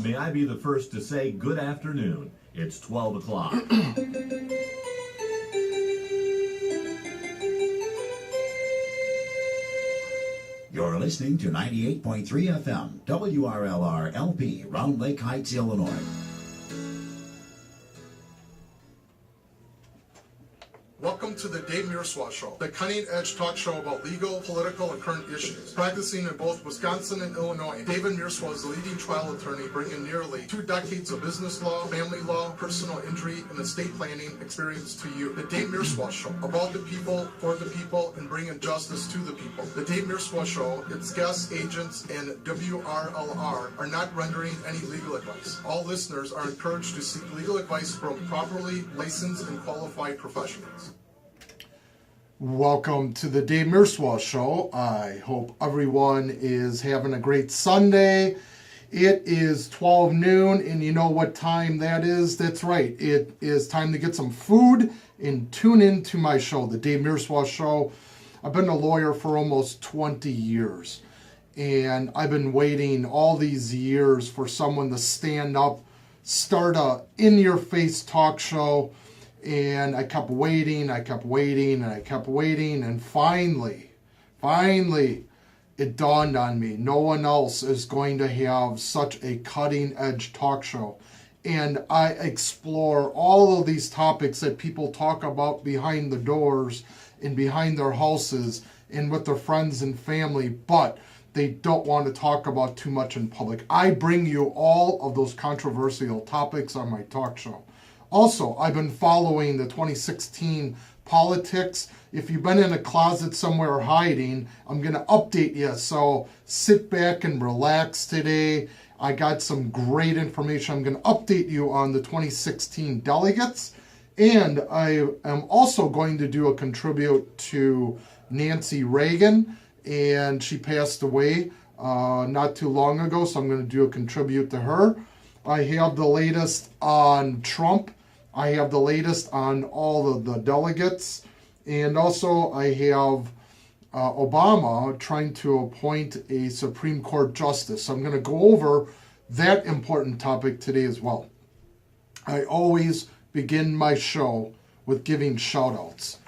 May I be the first to say good afternoon. It's 12 o'clock. You're listening to 98.3 FM, WRLR LP, Round Lake Heights, Illinois. Welcome to the Dave Mierswa Show, the cutting-edge talk show about legal, political, and current issues. Practicing in both Wisconsin and Illinois, David Mierswa is the leading trial attorney, bringing nearly 2 decades of business law, family law, personal injury, and estate planning experience to you. The Dave Mierswa Show, about the people, for the people, and bringing justice to the people. The Dave Mierswa Show, its guests, agents, and WRLR are not rendering any legal advice. All listeners are encouraged to seek legal advice from properly licensed and qualified professionals. Welcome to the Dave Mierswa Show. I hope everyone is having a great Sunday. It is 12 noon, and you know what time that is? That's right. It is time to get some food and tune into my show, the Dave Mierswa Show. I've been a lawyer for almost 20 years, and I've been waiting all these years for someone to stand up, start a in-your-face talk show. And I kept waiting, and finally, it dawned on me. No one else is going to have such a cutting-edge talk show. And I explore all of these topics that people talk about behind the doors and behind their houses and with their friends and family, but they don't want to talk about too much in public. I bring you all of those controversial topics on my talk show. Also, I've been following the 2016 politics. If you've been in a closet somewhere hiding, I'm going to update you. So sit back and relax today. I got some great information. I'm going to update you on the 2016 delegates. And I am also going to do a contribute to Nancy Reagan. And she passed away not too long ago. So I'm going to do a contribute to her. I have the latest on Trump. I have the latest on all of the delegates. And also I have Obama trying to appoint a Supreme Court justice. So I'm going to go over that important topic today as well. I always begin my show with giving shout-outs.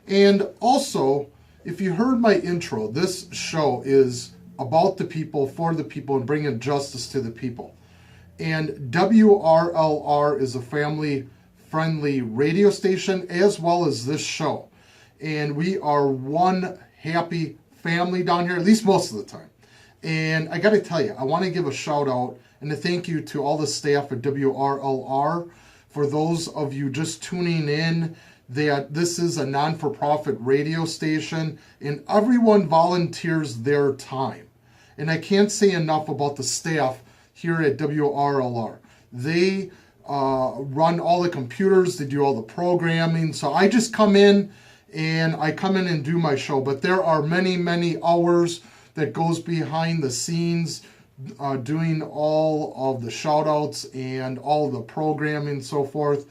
And also, if you heard my intro, this show is about the people, for the people, and bringing justice to the people. And WRLR is a family-friendly radio station as well as this show. And we are one happy family down here, at least most of the time. And I got to tell you, I want to give a shout out and a thank you to all the staff at WRLR. For those of you just tuning in, that this is a non-for-profit radio station and everyone volunteers their time. And I can't say enough about the staff here at WRLR. They run all the computers, they do all the programming. So I just come in and do my show. But there are many, many hours that goes behind the scenes doing all of the shout outs and all the programming and so forth.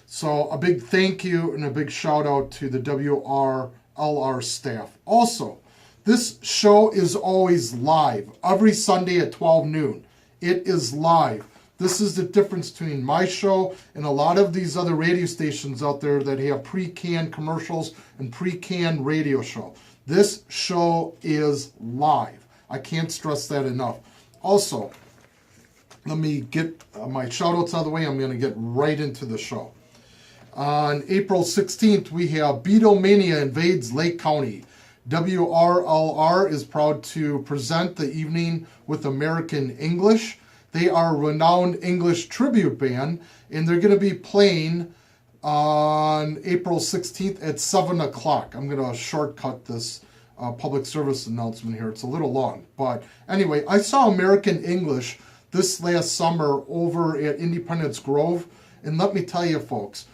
So a big thank you and a big shout out to the WRLR staff. Also, this show is always live every Sunday at 12 noon. It is live. This is the difference between my show and a lot of these other radio stations out there that have pre-canned commercials and pre-canned radio show. This show is live. I can't stress that enough. Also, let me get my shout-outs out of the way. I'm going to get right into the show. On April 16th, we have Beatlemania invades Lake County. WRLR is proud to present the evening with American English. They are a renowned English tribute band, and they're going to be playing on April 16th at 7 o'clock. I'm going to shortcut this public service announcement here. It's a little long. But anyway, I saw American English this last summer over at Independence Grove, and let me tell you, folks,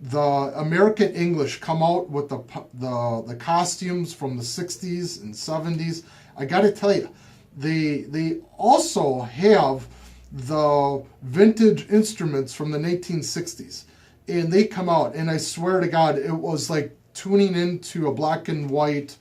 the American English come out with the costumes from the 60s and 70s. I got to tell you, they also have the vintage instruments from the 1960s. And they come out, and I swear to God, it was like tuning into a black and white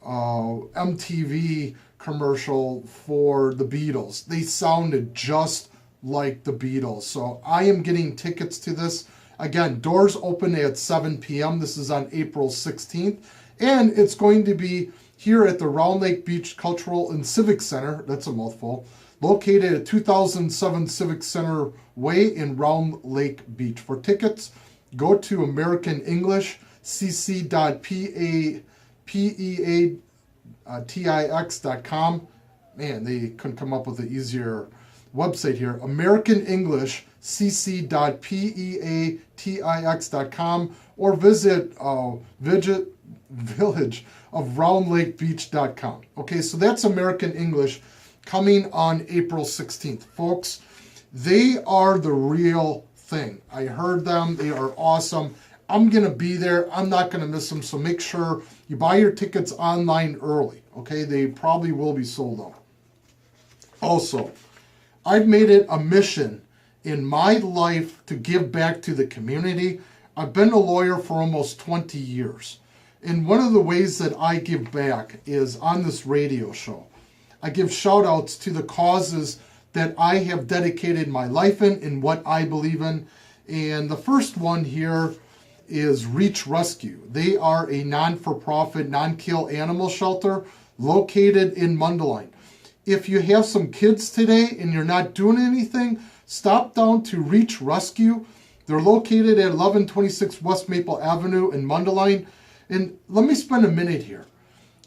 MTV commercial for the Beatles. They sounded just like the Beatles. So I am getting tickets to this. Again, doors open at 7 p.m. This is on April 16th. And it's going to be here at the Round Lake Beach Cultural and Civic Center. That's a mouthful. Located at 2007 Civic Center Way in Round Lake Beach. For tickets, go to AmericanEnglishCC.peatix.com. Man, they couldn't come up with an easier website here. AmericanEnglishCC.peatix.com, or visit villageofroundlakebeach.com. Okay, so that's American English coming on April 16th. Folks, they are the real thing. I heard them. They are awesome. I'm going to be there. I'm not going to miss them, so make sure you buy your tickets online early. Okay, they probably will be sold out. Also, I've made it a mission in my life to give back to the community. I've been a lawyer for almost 20 years. And one of the ways that I give back is on this radio show. I give shout outs to the causes that I have dedicated my life in and what I believe in. And the first one here is Reach Rescue. They are a non-for-profit, non-kill animal shelter located in Mundelein. If you have some kids today and you're not doing anything, stop down to Reach Rescue. They're located at 1126 West Maple Avenue in Mundelein. And let me spend a minute here.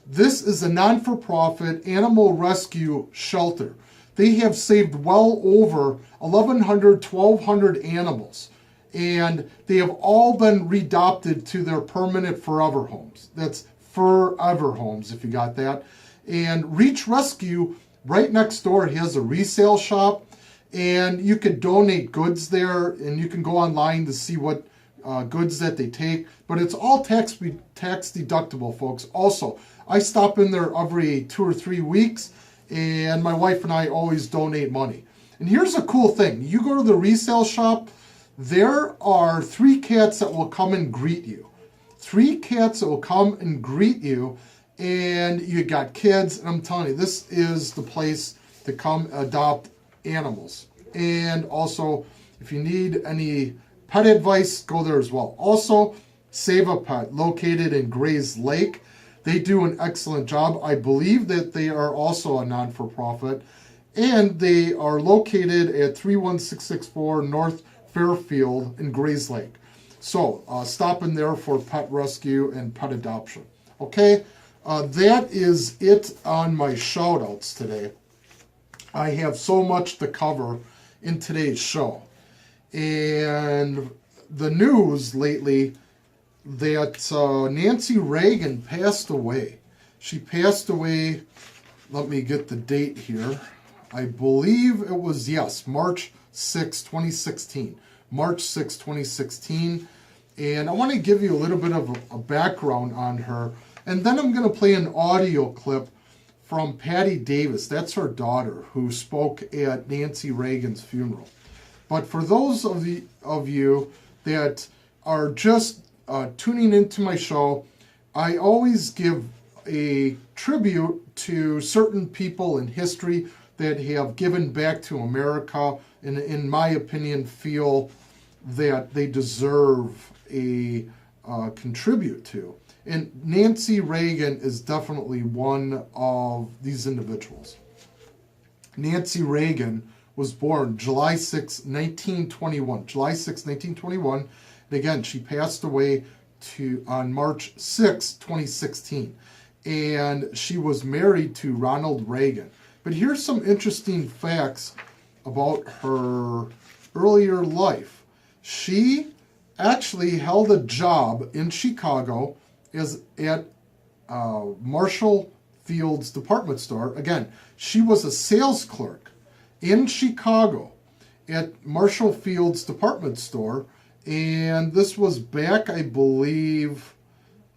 This is a non-for-profit animal rescue shelter. They have saved well over 1,100, 1,200 animals. And they have all been redopted to their permanent forever homes. That's forever homes, if you got that. And Reach Rescue, right next door, has a resale shop. And you could donate goods there, and you can go online to see what goods that they take. But it's all tax deductible, folks. Also, I stop in there every 2 or 3 weeks, and my wife and I always donate money. And here's a cool thing. You go to the resale shop, there are 3 cats that will come and greet you. 3 cats that will come and greet you, and you got kids. And I'm telling you, this is the place to come adopt animals. And also, if you need any pet advice, go there as well. Also, Save a Pet, located in Grays Lake. They do an excellent job. I believe that they are also a non-for-profit. And they are located at 31664 North Fairfield in Grays Lake. So, stop in there for pet rescue and pet adoption. Okay, that is it on my shout-outs today. I have so much to cover in today's show. And the news lately that Nancy Reagan passed away. She passed away, let me get the date here. I believe it was, yes, March 6, 2016. March 6, 2016. And I want to give you a little bit of a background on her. And then I'm going to play an audio clip from Patty Davis. That's her daughter, who spoke at Nancy Reagan's funeral. But for those of you that are just tuning into my show, I always give a tribute to certain people in history that have given back to America and, in my opinion, feel that they deserve a contribute to. And Nancy Reagan is definitely one of these individuals. Nancy Reagan was born July 6, 1921. July 6, 1921. And again, she passed away on March 6, 2016. And she was married to Ronald Reagan. But here's some interesting facts about her earlier life. She actually held a job in Chicago at Marshall Field's department store. Again, she was a sales clerk in Chicago at Marshall Field's department store, and this was back, I believe,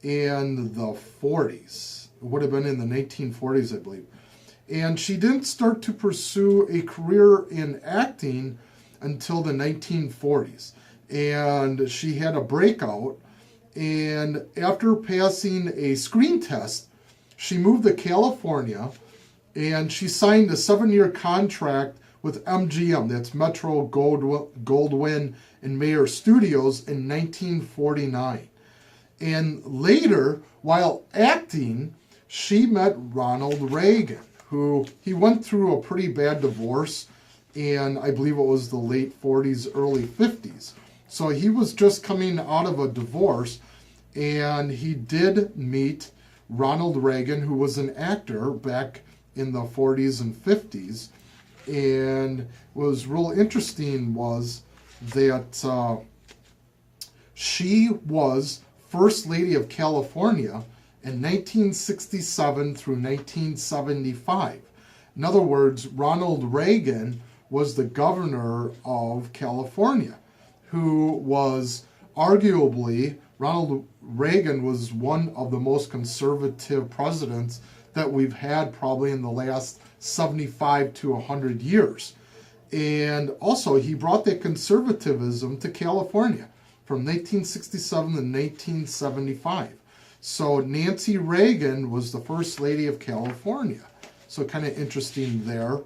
in the 40s. It would have been in the 1940s, I believe. And she didn't start to pursue a career in acting until the 1940s. And she had a breakout, and after passing a screen test, she moved to California, and she signed a 7-year contract with MGM, that's Metro Goldwyn and Mayer Studios, in 1949. And later, while acting, she met Ronald Reagan, who he went through a pretty bad divorce, and I believe it was the late 40s, early 50s. So he was just coming out of a divorce, and he did meet Ronald Reagan, who was an actor back in the 40s and 50s. And what was real interesting was that she was First Lady of California in 1967 through 1975. In other words, Ronald Reagan was the governor of California, who was arguably, Ronald Reagan was one of the most conservative presidents that we've had probably in the last 75 to 100 years. And also, he brought that conservatism to California from 1967 to 1975. So Nancy Reagan was the First Lady of California. So kind of interesting there.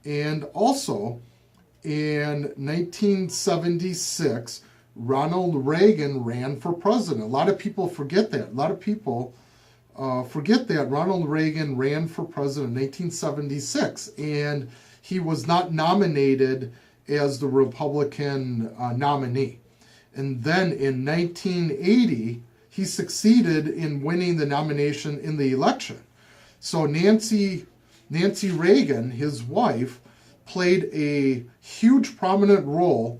And also, in 1976, Ronald Reagan ran for president. A lot of people forget that. A lot of people forget that Ronald Reagan ran for president in 1976, and he was not nominated as the Republican nominee. And then in 1980, he succeeded in winning the nomination in the election. So Nancy Reagan, his wife, played a huge prominent role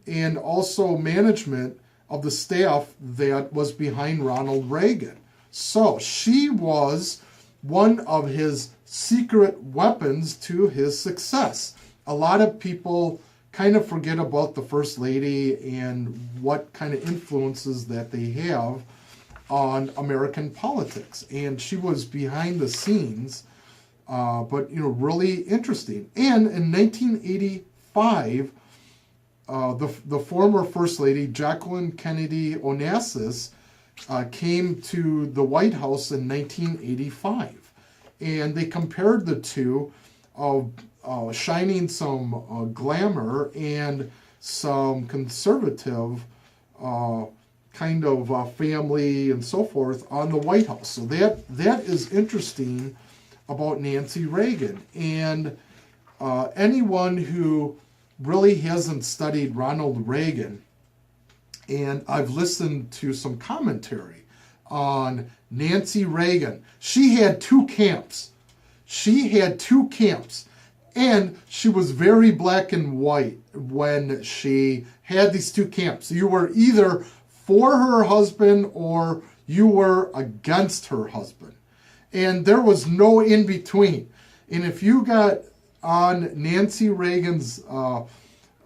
and also management of the staff that was behind Ronald Reagan. So she was one of his secret weapons to his success. A lot of people kind of forget about the First Lady and what kind of influences that they have on American politics. And she was behind the scenes, but really interesting. And in 1985, the former First Lady, Jacqueline Kennedy Onassis, came to the White House in 1985. And they compared the two of shining some glamour and some conservative kind of family and so forth on the White House. So that is interesting about Nancy Reagan. And anyone who really hasn't studied Ronald Reagan, and I've listened to some commentary on Nancy Reagan. She had two camps. And she was very black and white when she had these two camps. You were either for her husband or you were against her husband. And there was no in between. And if you got on Nancy Reagan's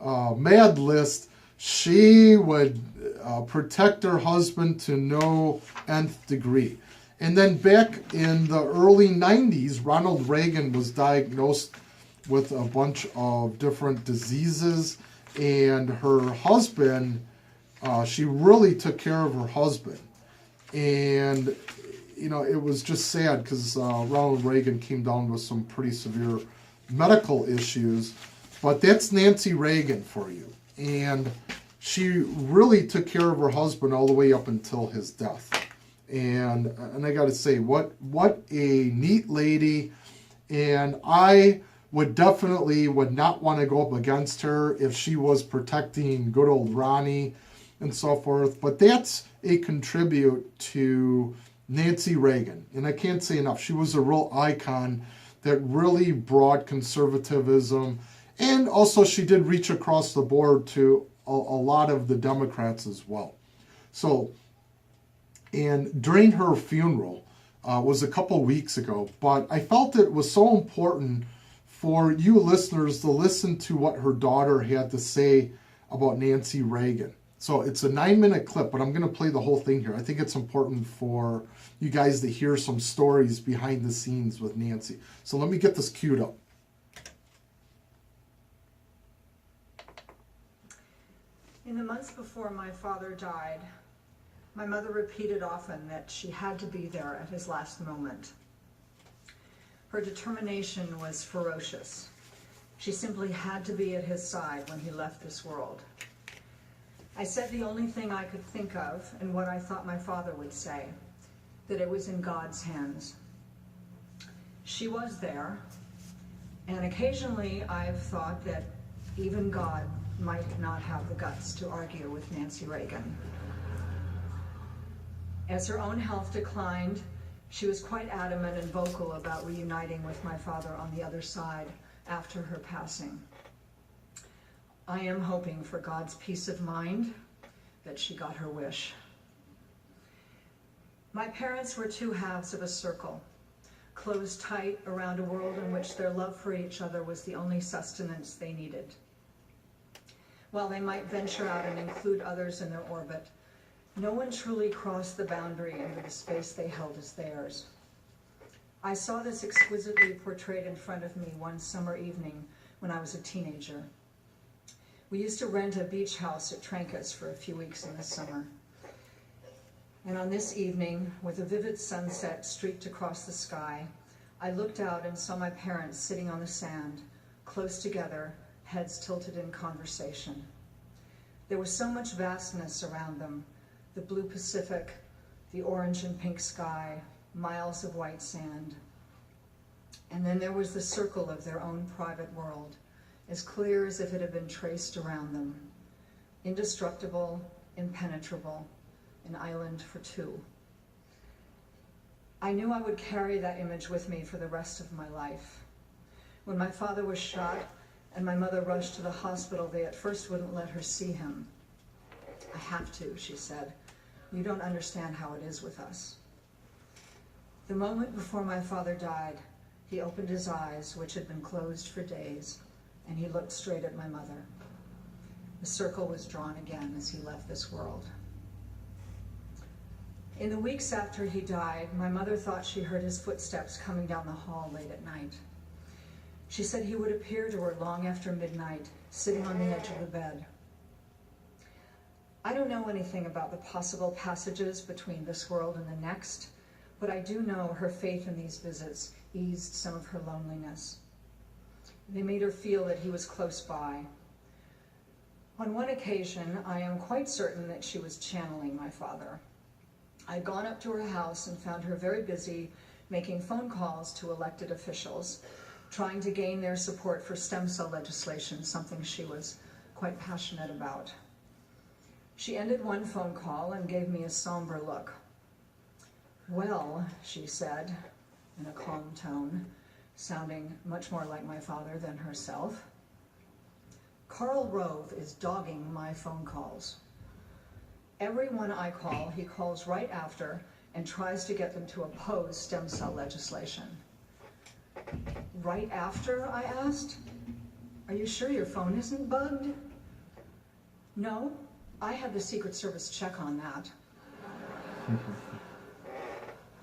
mad list, she would protect her husband to no nth degree. And then back in the early 90s, Ronald Reagan was diagnosed with a bunch of different diseases, and her husband, she really took care of her husband. And, it was just sad because Ronald Reagan came down with some pretty severe medical issues, but that's Nancy Reagan for you. And she really took care of her husband all the way up until his death. And I got to say, what a neat lady. And I would not want to go up against her if she was protecting good old Ronnie and so forth. But that's a contribute to Nancy Reagan. And I can't say enough. She was a real icon that really brought conservatism. And also she did reach across the board to a lot of the Democrats as well. So, and during her funeral, was a couple weeks ago, but I felt it was so important for you listeners to listen to what her daughter had to say about Nancy Reagan. So it's a 9-minute clip, but I'm going to play the whole thing here. I think it's important for you guys to hear some stories behind the scenes with Nancy. So let me get this queued up. In the months before my father died, my mother repeated often that she had to be there at his last moment. Her determination was ferocious, She simply had to be at his side when he left this world. I said the only thing I could think of and what I thought my father would say, that it was in God's hands. She was there, and occasionally I've thought that even God might not have the guts to argue with Nancy Reagan. As her own health declined, she was quite adamant and vocal about reuniting with my father on the other side after her passing. I am hoping for God's peace of mind that she got her wish. My parents were two halves of a circle, closed tight around a world in which their love for each other was the only sustenance they needed. While they might venture out and include others in their orbit, no one truly crossed the boundary into the space they held as theirs. I saw this exquisitely portrayed in front of me one summer evening when I was a teenager. We used to rent a beach house at Trancas for a few weeks in the summer. And on this evening, with a vivid sunset streaked across the sky, I looked out and saw my parents sitting on the sand, close together, heads tilted in conversation. There was so much vastness around them, the blue Pacific, the orange and pink sky, miles of white sand. And then there was the circle of their own private world, as clear as if it had been traced around them, indestructible, impenetrable, an island for two. I knew I would carry that image with me for the rest of my life. When my father was shot and my mother rushed to the hospital, they at first wouldn't let her see him. I have to, she said. You don't understand how it is with us. The moment before my father died, he opened his eyes, which had been closed for days, and he looked straight at my mother. The circle was drawn again as he left this world. In the weeks after he died, my mother thought she heard his footsteps coming down the hall late at night. She said he would appear to her long after midnight, sitting on the edge of the bed. I don't know anything about the possible passages between this world and the next, but I do know her faith in these visits eased some of her loneliness. They made her feel that he was close by. On one occasion, I am quite certain that she was channeling my father. I'd gone up to her house and found her very busy making phone calls to elected officials, trying to gain their support for stem cell legislation, something she was quite passionate about. She ended one phone call and gave me a somber look. Well, she said, in a calm tone, sounding much more like my father than herself, Karl Rove is dogging my phone calls. Every one I call, he calls right after and tries to get them to oppose stem cell legislation. Right after, I asked? Are you sure your phone isn't bugged? No, I had the Secret Service check on that.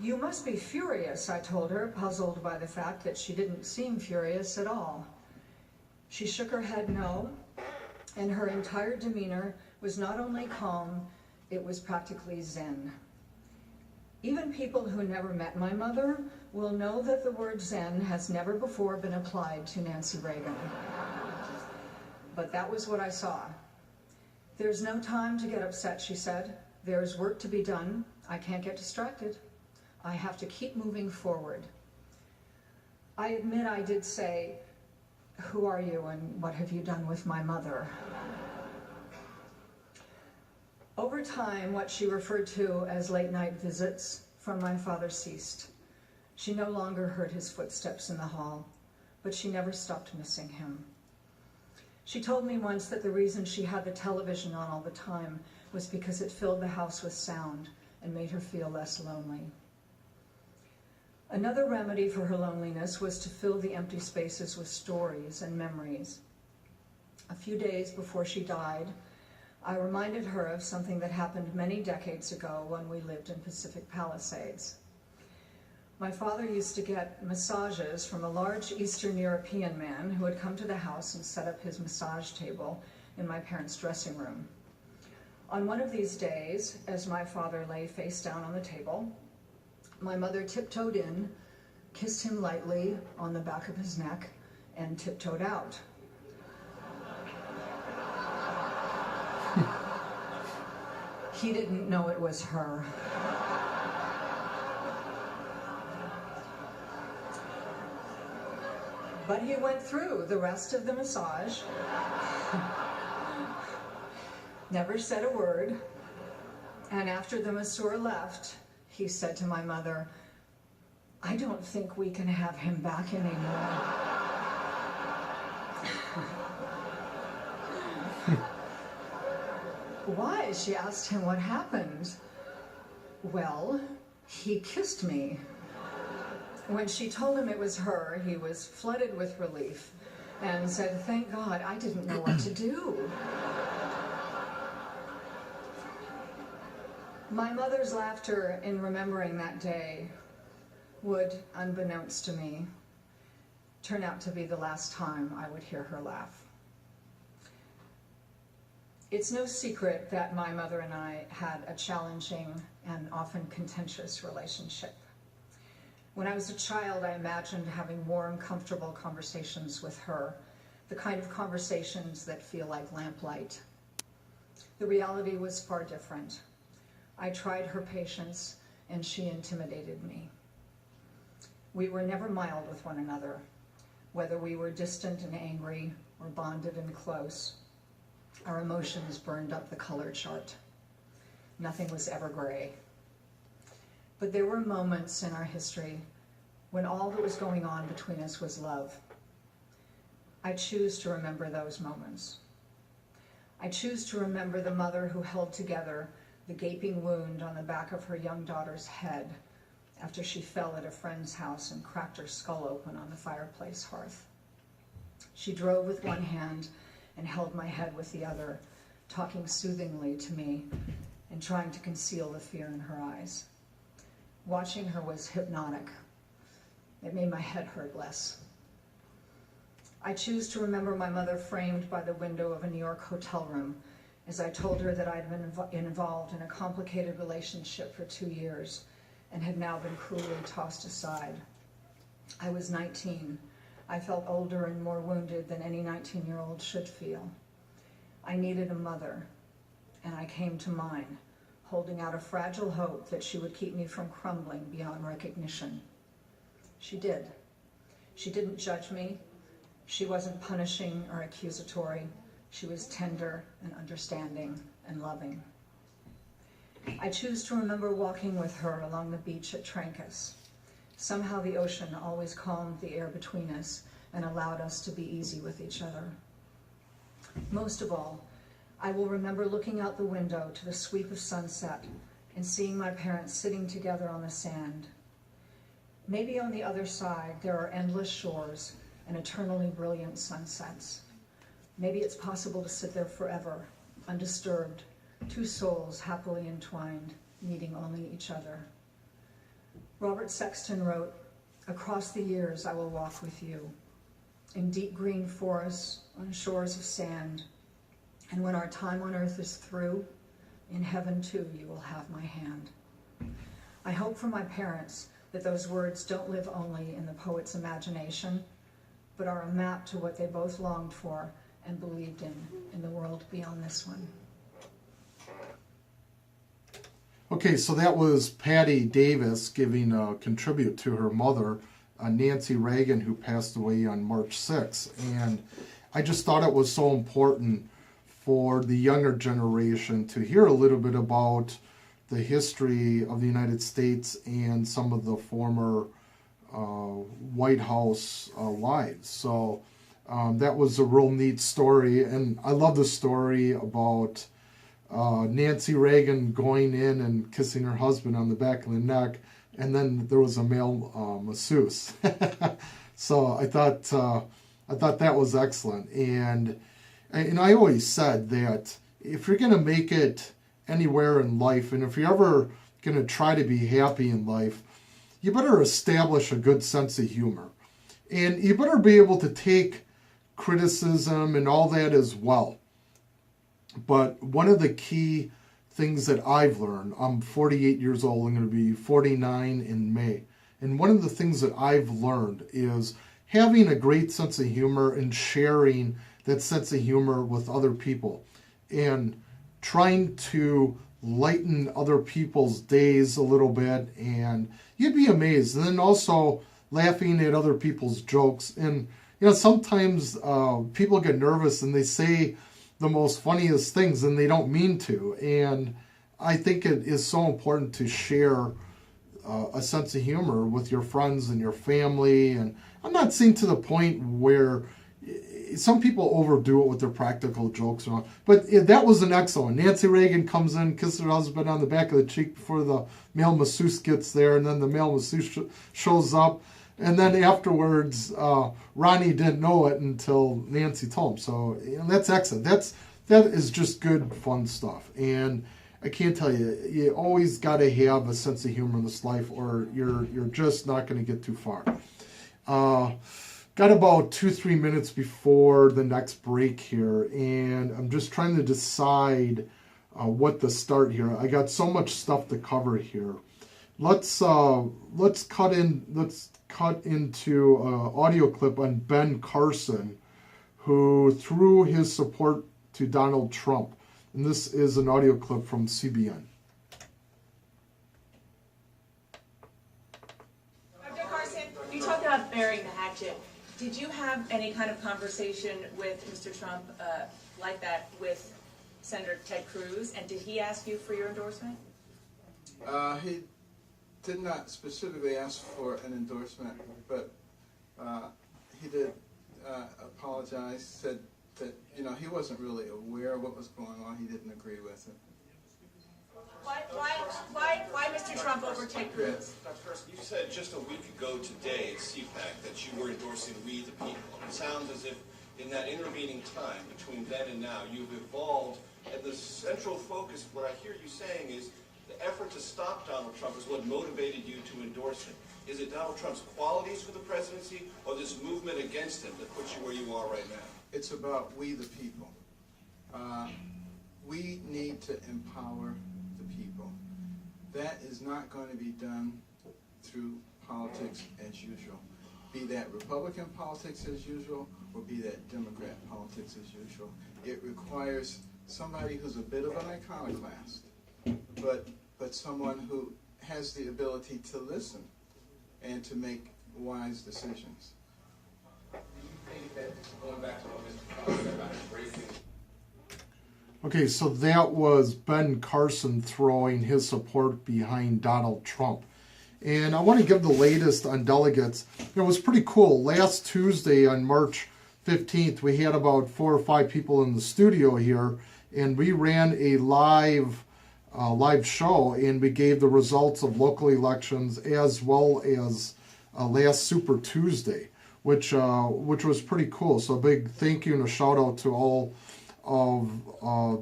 You must be furious, I told her, puzzled by the fact that she didn't seem furious at all. She shook her head no, and her entire demeanor was not only calm, it was practically zen. Even people who never met my mother will know that the word zen has never before been applied to Nancy Reagan. But that was what I saw. There's no time to get upset, she said. There's work to be done. I can't get distracted. I have to keep moving forward. I admit I did say, who are you and what have you done with my mother? Over time, what she referred to as late-night visits from my father ceased. She no longer heard his footsteps in the hall, but she never stopped missing him. She told me once that the reason she had the television on all the time was because it filled the house with sound and made her feel less lonely. Another remedy for her loneliness was to fill the empty spaces with stories and memories. A few days before she died, I reminded her of something that happened many decades ago when we lived in Pacific Palisades. My father used to get massages from a large Eastern European man who would come to the house and set up his massage table in my parents' dressing room. On one of these days, as my father lay face down on the table, my mother tiptoed in, kissed him lightly on the back of his neck, and tiptoed out. He didn't know it was her. But he went through the rest of the massage, never said a word, and after the masseur left, he said to my mother, "I don't think we can have him back anymore." Why? She asked him what happened. Well, he kissed me. When she told him it was her, he was flooded with relief and said, "Thank God, I didn't know what to do." My mother's laughter in remembering that day would, unbeknownst to me, turn out to be the last time I would hear her laugh. It's no secret that my mother and I had a challenging and often contentious relationship. When I was a child, I imagined having warm, comfortable conversations with her, the kind of conversations that feel like lamplight. The reality was far different. I tried her patience, and she intimidated me. We were never mild with one another, whether we were distant and angry or bonded and close. Our emotions burned up the color chart. Nothing was ever gray. But there were moments in our history when all that was going on between us was love. I choose to remember those moments. I choose to remember the mother who held together the gaping wound on the back of her young daughter's head after she fell at a friend's house and cracked her skull open on the fireplace hearth. She drove with one hand and held my head with the other, talking soothingly to me and trying to conceal the fear in her eyes. Watching her was hypnotic. It made my head hurt less. I choose to remember my mother framed by the window of a New York hotel room as I told her that I'd been involved in a complicated relationship for 2 years and had now been cruelly tossed aside. I was 19. I felt older and more wounded than any 19-year-old should feel. I needed a mother, and I came to mine, holding out a fragile hope that she would keep me from crumbling beyond recognition. She did. She didn't judge me. She wasn't punishing or accusatory. She was tender and understanding and loving. I choose to remember walking with her along the beach at Trancas. Somehow the ocean always calmed the air between us and allowed us to be easy with each other. Most of all, I will remember looking out the window to the sweep of sunset and seeing my parents sitting together on the sand. Maybe on the other side there are endless shores and eternally brilliant sunsets. Maybe it's possible to sit there forever, undisturbed, two souls happily entwined, needing only each other. Robert Sexton wrote, "Across the years I will walk with you, in deep green forests, on shores of sand, and when our time on earth is through, in heaven too you will have my hand." I hope for my parents that those words don't live only in the poet's imagination, but are a map to what they both longed for and believed in the world beyond this one. Okay, so that was Patty Davis giving a contribute to her mother, Nancy Reagan, who passed away on March 6th. And I just thought it was so important for the younger generation to hear a little bit about the history of the United States and some of the former White House wives. So that was a real neat story. And I love the story about Nancy Reagan going in and kissing her husband on the back of the neck, and then there was a male masseuse. So I thought that was excellent. And I always said that if you're going to make it anywhere in life, and if you're ever going to try to be happy in life, you better establish a good sense of humor, and you better be able to take criticism and all that as well. But one of the key things that I've learned, I'm 48 years old, I'm going to be 49 in May. And one of the things that I've learned is having a great sense of humor and sharing that sense of humor with other people and trying to lighten other people's days a little bit, and you'd be amazed. And then also laughing at other people's jokes. And sometimes people get nervous and they say the most funniest things and they don't mean to. And I think it is so important to share a sense of humor with your friends and your family. And I'm not saying to the point where some people overdo it with their practical jokes and all, but that was an excellent. Nancy Reagan comes in, kisses her husband on the back of the cheek before the male masseuse gets there, and then the male masseuse shows up, and then afterwards, Ronnie didn't know it until Nancy told him. So that's excellent. That is just good, fun stuff. And I can't tell you, you always got to have a sense of humor in this life, or you're just not going to get too far. Got about 2-3 minutes before the next break here, and I'm just trying to decide what to start here. I got so much stuff to cover here. Let's cut into an audio clip on Ben Carson, who threw his support to Donald Trump, and this is an audio clip from CBN. Dr. Carson, you talked about burying the hatchet. Did you have any kind of conversation with Mr. Trump like that with Senator Ted Cruz, and did he ask you for your endorsement? He did not specifically ask for an endorsement, but he did apologize, said that he wasn't really aware of what was going on. He didn't agree with it. Why Mr. Trump over Ted Cruz? Dr. Carson, you said just a week ago today at CPAC that you were endorsing We the People. It sounds as if in that intervening time between then and now, you've evolved, and the central focus, what I hear you saying is the effort to stop Donald Trump is what motivated you to endorse him. Is it Donald Trump's qualities for the presidency or this movement against him that puts you where you are right now? It's about we the people. We need to empower the people. That is not going to be done through politics as usual. Be that Republican politics as usual, or be that Democrat politics as usual. It requires somebody who's a bit of an iconoclast, but someone who has the ability to listen and to make wise decisions. Do you think that, going back to what Mr. Trump said about embracing... Okay, so that was Ben Carson throwing his support behind Donald Trump. And I want to give the latest on delegates. It was pretty cool. Last Tuesday on March 15th, we had about 4 or 5 people in the studio here, and we ran a live show, and we gave the results of local elections as well as last Super Tuesday, which was pretty cool. So a big thank you and a shout out to all of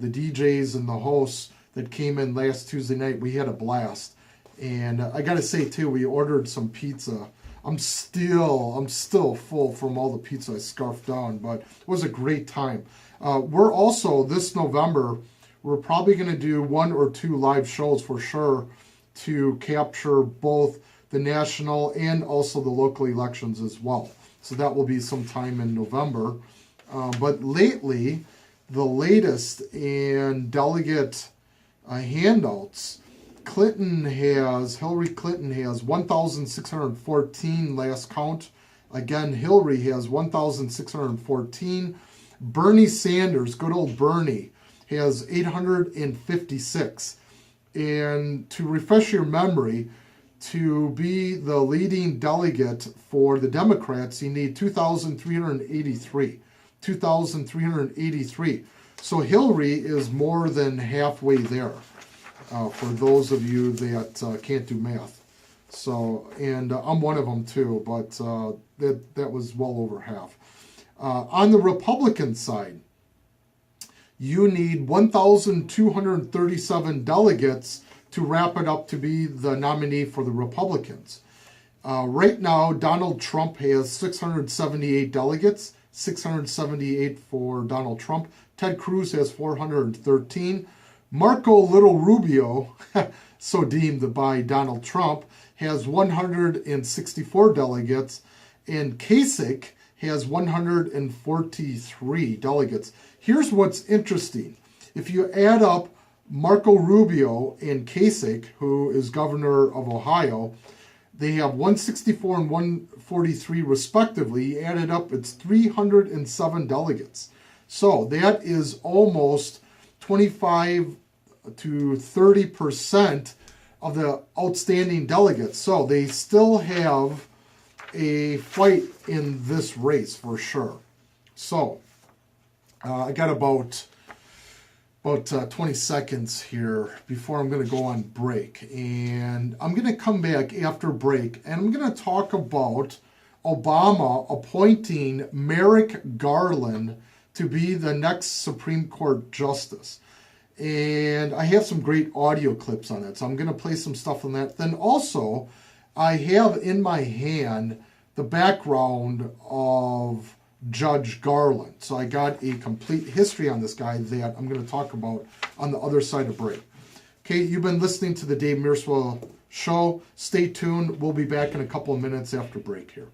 the DJs and the hosts that came in last Tuesday night. We had a blast. And I got to say, too, we ordered some pizza. I'm still full from all the pizza I scarfed down, but it was a great time. We're also, this November, we're probably going to do 1 or 2 live shows for sure to capture both the national and also the local elections as well. So that will be sometime in November. But lately, the latest in delegate handouts, Hillary Clinton has 1,614 last count. Again, Hillary has 1,614. Bernie Sanders, good old Bernie, has 856. And to refresh your memory, to be the leading delegate for the Democrats, you need 2,383. 2,383. So Hillary is more than halfway there. For those of you that can't do math. So, and I'm one of them too, but that was well over half. On the Republican side, you need 1,237 delegates to wrap it up to be the nominee for the Republicans. Right now, Donald Trump has 678 delegates, 678 for Donald Trump. Ted Cruz has 413. Marco Little Rubio, so deemed by Donald Trump, has 164 delegates, And Kasich has 143 delegates. Here's what's interesting. If you add up Marco Rubio and Kasich, who is governor of Ohio, they have 164 and 143 respectively. Added up, it's 307 delegates. So that is almost 25 to 30% of the outstanding delegates. So they still have a fight in this race for sure. So I got about 20 seconds here before I'm going to go on break. And I'm going to come back after break, and I'm going to talk about Obama appointing Merrick Garland to be the next Supreme Court justice. And I have some great audio clips on it, so I'm going to play some stuff on that. Then also, I have in my hand the background of Judge Garland. So I got a complete history on this guy that I'm going to talk about on the other side of break. Okay, you've been listening to the Dave Mierswa Show. Stay tuned. We'll be back in a couple of minutes after break here.